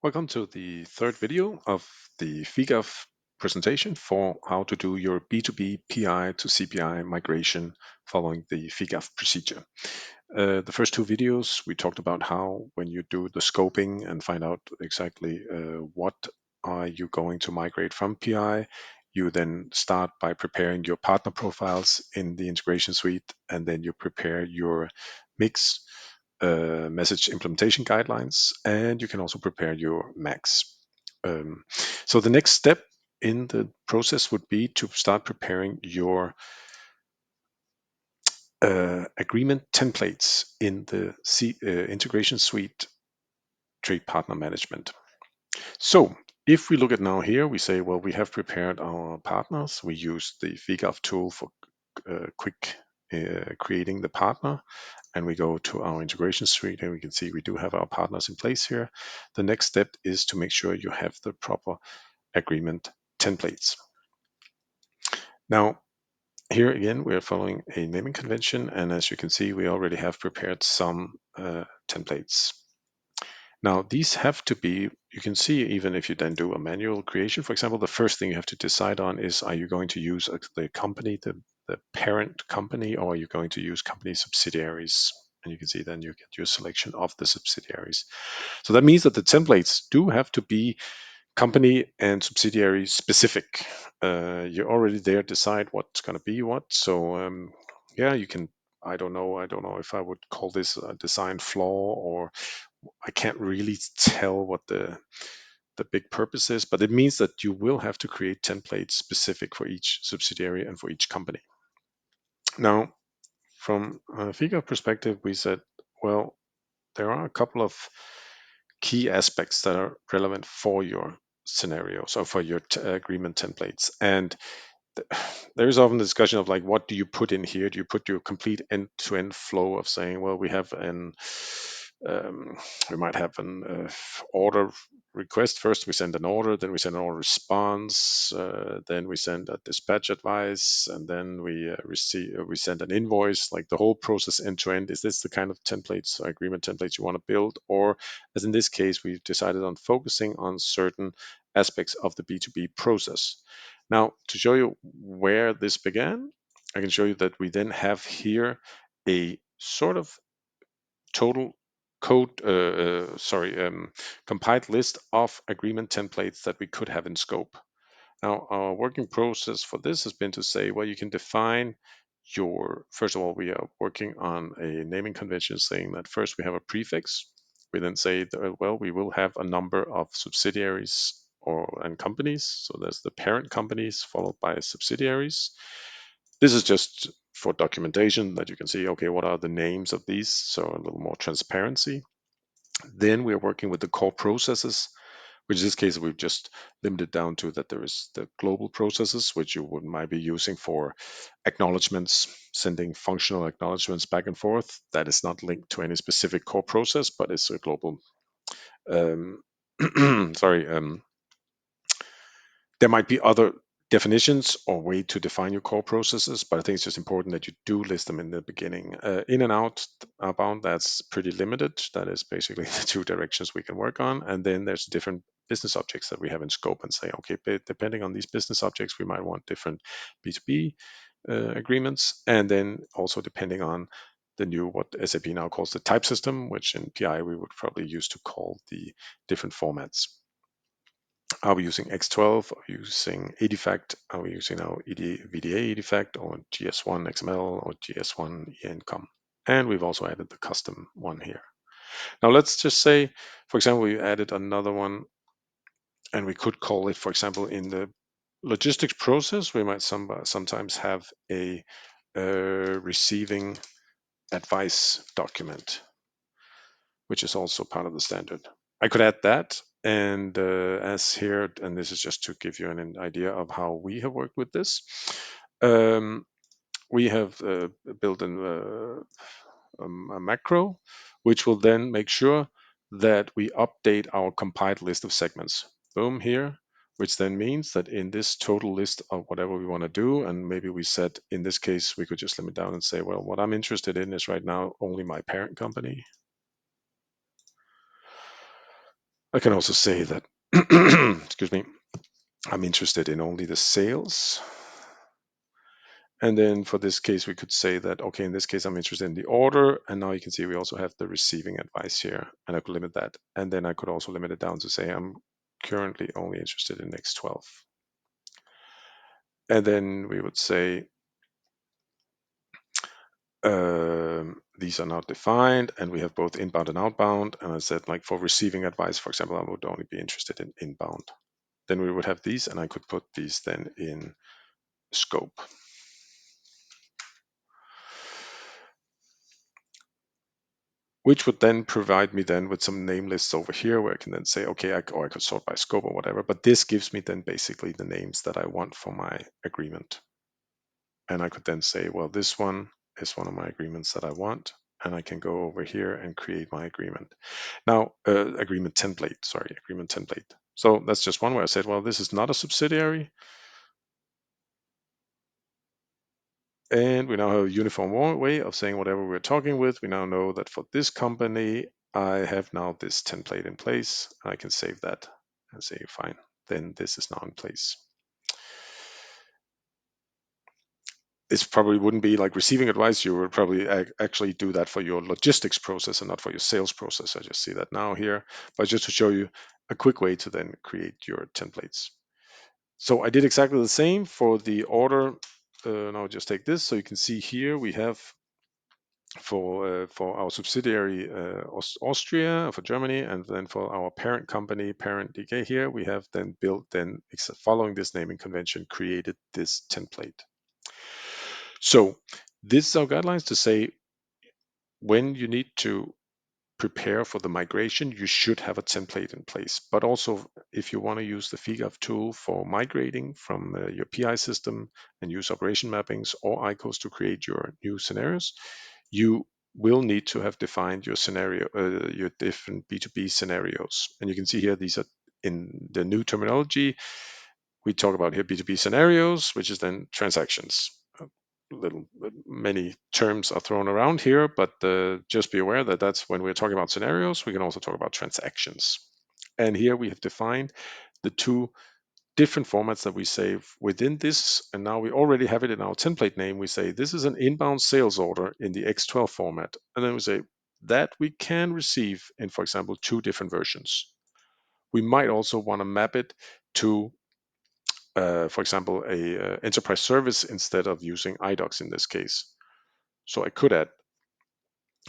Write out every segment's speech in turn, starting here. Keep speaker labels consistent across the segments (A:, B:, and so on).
A: Welcome to the third video of the FIGAF presentation for how to do your B2B PI to CPI migration following the FIGAF procedure. The first two videos, we talked about how when you do the scoping and find out exactly what are you going to migrate from PI, you then start by preparing your partner profiles in the integration suite, and then you prepare your mix message implementation guidelines, and you can also prepare your max. So the next step in the process would be to start preparing your agreement templates in the Integration Suite Trade Partner Management. So if we look at now here, we say, well, we have prepared our partners. We use the FIGAF tool for quick creating the partner, and we go to our integration suite, and we can see we do have our partners in place here. The next step is to make sure you have the proper agreement templates. Now, here again, we are following a naming convention, and as you can see, we already have prepared some templates. Now, these have to be, you can see, even if you then do a manual creation, for example, the first thing you have to decide on is, are you going to use the company, the parent company, or are you going to use company subsidiaries? And you can see then you get your selection of the subsidiaries. So that means that the templates do have to be company and subsidiary specific. You already there decide what's going to be what. So yeah, you can. I don't know if I would call this a design flaw, or I can't really tell what the big purpose is, but it means that you will have to create templates specific for each subsidiary and for each company. Now, from a FIGA perspective, we said, well, there are a couple of key aspects that are relevant for your scenario, so for your agreement templates. And there is often a discussion of like, what do you put in here? Do you put your complete end-to-end flow of saying, well, we have we might have an order request. First, we send an order, then we send an order response, then we send a dispatch advice, and then we send an invoice. Like the whole process end to end. Is this the kind of templates, agreement templates you want to build, or as in this case, we decided on focusing on certain aspects of the B2B process? Now, to show you where this began, I can show you that we then have here a sort of total code, compiled list of agreement templates that we could have in scope. Now, our working process for this has been to say, well, you can define first of all, we are working on a naming convention saying that first we have a prefix. We then say, well, we will have a number of subsidiaries and companies. So there's the parent companies followed by subsidiaries. This is just for documentation that you can see, okay, what are the names of these? So a little more transparency. Then we are working with the core processes, which in this case we've just limited down to that there is the global processes, which you might be using for acknowledgements, sending functional acknowledgements back and forth. That is not linked to any specific core process, but it's a global. Um, there might be other definitions or way to define your core processes, but I think it's just important that you do list them in the beginning. In and outbound, that's pretty limited. That is basically the two directions we can work on. And then there's different business objects that we have in scope and say, okay, depending on these business objects, we might want different B2B agreements. And then also depending on the new, what SAP now calls the type system, which in PI we would probably use to call the different formats. Are we using X12? Are we using EDIFACT? Are we using now VDA EDIFACT or GS1 XML or GS1 ENCOM? And we've also added the custom one here. Now let's just say, for example, we added another one and we could call it, for example, in the logistics process, we might sometimes have a receiving advice document, which is also part of the standard. I could add that. And as here, and this is just to give you an idea of how we have worked with this, we have built a macro, which will then make sure that we update our compiled list of segments. Boom here, which then means that in this total list of whatever we want to do, and maybe we said in this case, we could just limit down and say, well, what I'm interested in is right now only my parent company. I can also say that, excuse me, I'm interested in only the sales. And then for this case, we could say that, okay, in this case, I'm interested in the order. And now you can see we also have the receiving advice here, and I could limit that. And then I could also limit it down to say I'm currently only interested in X12. And then we would say these are not defined, and we have both inbound and outbound. And I said, like, for receiving advice, for example, I would only be interested in inbound. Then we would have these, and I could put these then in scope. Which would then provide me then with some name lists over here where I can then say, okay, or I could sort by scope or whatever, but this gives me then basically the names that I want for my agreement. And I could then say, well, this one is one of my agreements that I want, and I can go over here and create my agreement. Now, agreement template. So that's just one where I said, well, this is not a subsidiary. And we now have a uniform way of saying whatever we're talking with. We now know that for this company, I have now this template in place. I can save that and say, fine, then this is now in place. This probably wouldn't be like receiving advice. You would probably actually do that for your logistics process and not for your sales process. I just see that now here, but just to show you a quick way to then create your templates. So I did exactly the same for the order. Now I'll just take this. So you can see here we have for our subsidiary Austria, for Germany, and then for our parent company, parent DK here, we have then built, then following this naming convention, created this template. So this is our guidelines to say when you need to prepare for the migration, you should have a template in place. But also, if you want to use the FIGAF tool for migrating from your PI system and use operation mappings or ICOs to create your new scenarios, you will need to have defined your scenario, your different B2B scenarios. And you can see here, these are in the new terminology. We talk about here B2B scenarios, which is then transactions. Many terms are thrown around here, but just be aware that that's when we're talking about scenarios, we can also talk about transactions. And here we have defined the two different formats that we save within this. And now we already have it in our template name. We say this is an inbound sales order in the X12 format. And then we say that we can receive in, for example, two different versions. We might also want to map it to, for example, a enterprise service instead of using iDocs in this case. So I could add,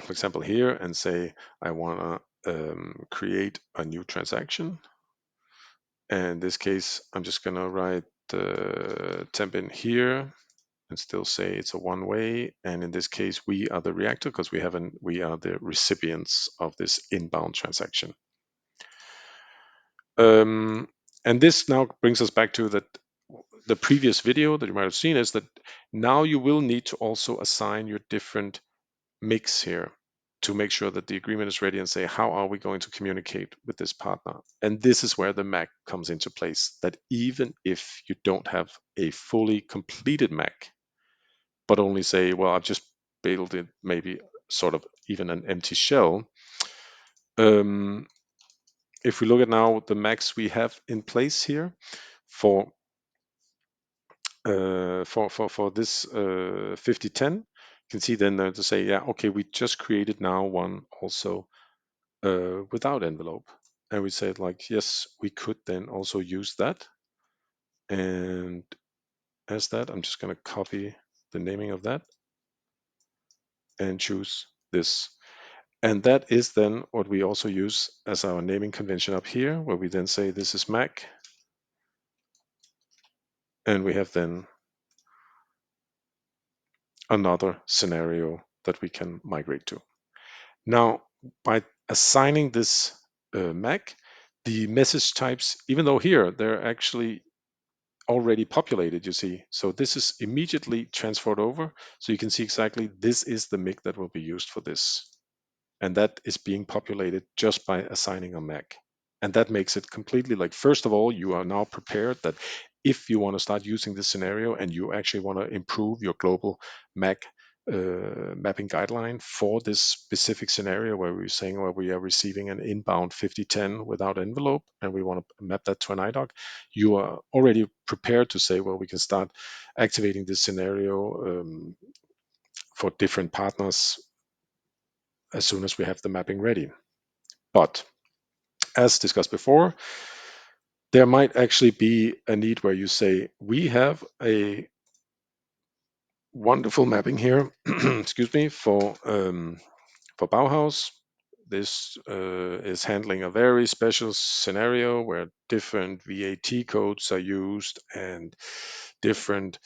A: for example, here and say I want to create a new transaction. And in this case, I'm just going to write temp in here and still say it's a one way. And in this case, we are the reactor because we are the recipients of this inbound transaction. And this now brings us back to that the previous video that you might have seen is that now you will need to also assign your different mix here to make sure that the agreement is ready and say, how are we going to communicate with this partner? And this is where the MAC comes into place, that even if you don't have a fully completed MAC, but only say, well, I've just built it, maybe sort of even an empty shell. If we look at now the MACs we have in place here for this 5010, you can see then to say, yeah, okay, we just created now one also without envelope. And we said like, yes, we could then also use that. And as that, I'm just going to copy the naming of that and choose this. And that is then what we also use as our naming convention up here, where we then say this is Mac. And we have then another scenario that we can migrate to. Now, by assigning this Mac, the message types, even though here they're actually already populated, you see. So this is immediately transferred over. So you can see exactly this is the MIC that will be used for this. And that is being populated just by assigning a MAC. And that makes it completely like, first of all, you are now prepared that if you want to start using this scenario and you actually want to improve your global MAC mapping guideline for this specific scenario where we're saying, well, we are receiving an inbound 5010 without envelope and we want to map that to an IDOC, you are already prepared to say, well, we can start activating this scenario for different partners as soon as we have the mapping ready. But as discussed before, there might actually be a need where you say, we have a wonderful mapping here, excuse me, for Bauhaus. This is handling a very special scenario where different VAT codes are used and different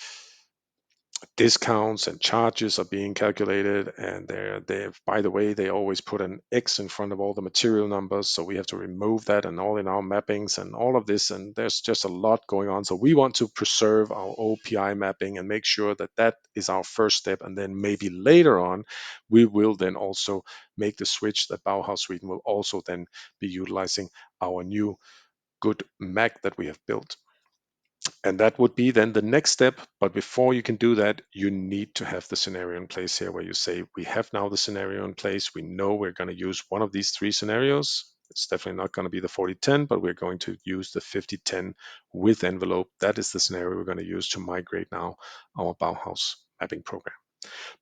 A: discounts and charges are being calculated, and they by the way, they always put an X in front of all the material numbers, so we have to remove that and all in our mappings and all of this, and there's just a lot going on. So we want to preserve our OPI mapping and make sure that that is our first step, and then maybe later on we will then also make the switch that Bauhaus Sweden will also then be utilizing our new good Mac that we have built. And that would be then the next step. But before you can do that, you need to have the scenario in place here where you say, we have now the scenario in place. We know we're going to use one of these three scenarios. It's definitely not going to be the 4010, but we're going to use the 5010 with envelope. That is the scenario we're going to use to migrate now our Bauhaus mapping program.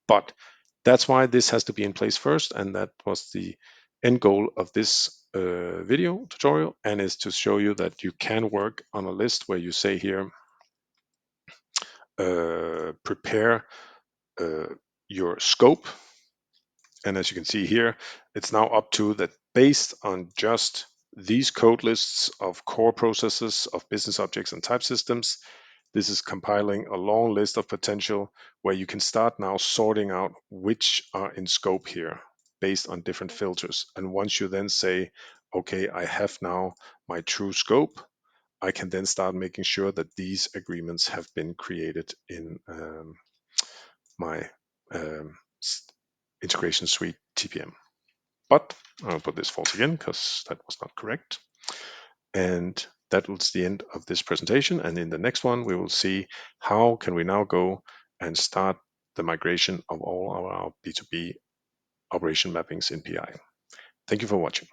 A: But that's why this has to be in place first. And that was the end goal of this video tutorial, and is to show you that you can work on a list where you say here, prepare your scope. And as you can see here, it's now up to that based on just these code lists of core processes of business objects and type systems, this is compiling a long list of potential where you can start now sorting out which are in scope here based on different filters. And once you then say, okay, I have now my true scope, I can then start making sure that these agreements have been created in my Integration Suite TPM. But I'll put this false again because that was not correct. And that was the end of this presentation. And in the next one, we will see how can we now go and start the migration of all our B2B operation mappings in PI. Thank you for watching.